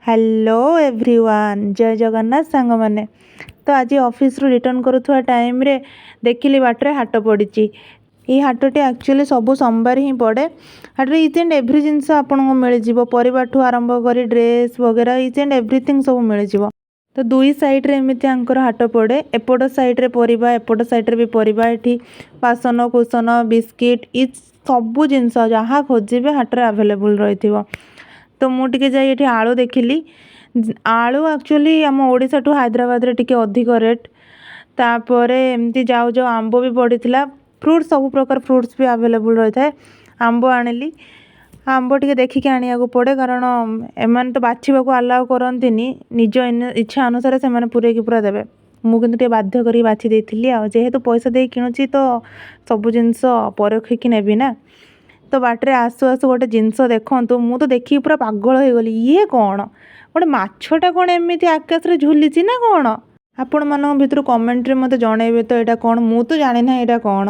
Hello everyone जय जगन्नाथ सांग मैंने तो आज ऑफिस रु रिटर्न करुवा टाइम रे देखिली बाटर हाट पड़ी। ये हाटटी एक्चुअली सब सोमवार ही पड़े। हाट इच एंड एव्री जिनस आपको मिल परिवार ठू आरंभ कर ड्रेस वगैरह इच एंड एव्रीथिंग सब मिल। तो दुई साइड रे एमती हाट पड़े, एपट साइड रे परिबा एपट साइड रे भी परिबा। एठी बासन कुसन बिस्किट इ सबू जिनस जहाँ खोजे हाट आवेलेबल रही। तो मुझे जाए ये आलू देखिली। आलू एक्चुअली आम ओडिशा ठू हैदराबाद रे टिके अधिक रेट। तापर एमती जाऊ जाऊ आंब भी पड़ी। फ्रुट्स सब प्रकार फ्रुट्स भी आवेलेबल रही है। आंब आनिली, आंब टे देखिकी आनिया पड़े कारण एम तो बाछवाक आलाउ करती निज इच्छा अनुसार से पूरे पूरा देवे। मुझे बाध्य कर बाछि देती जेहेतु पैसा दे किणुची तो सब जिनस परखिकी नेबी ना। तो बाटरे आसु आसु गोटे जिनस देखु मु तो देखिए पूरा पागल हो गली। ये कौन गोटे माछटा कौन एमती आकाश रे झुली ना कौन? आपण मान भितर कमेंट रे मते जनइबे तो यहाँ कौन, मु तो जानी ना यहाँ कौन।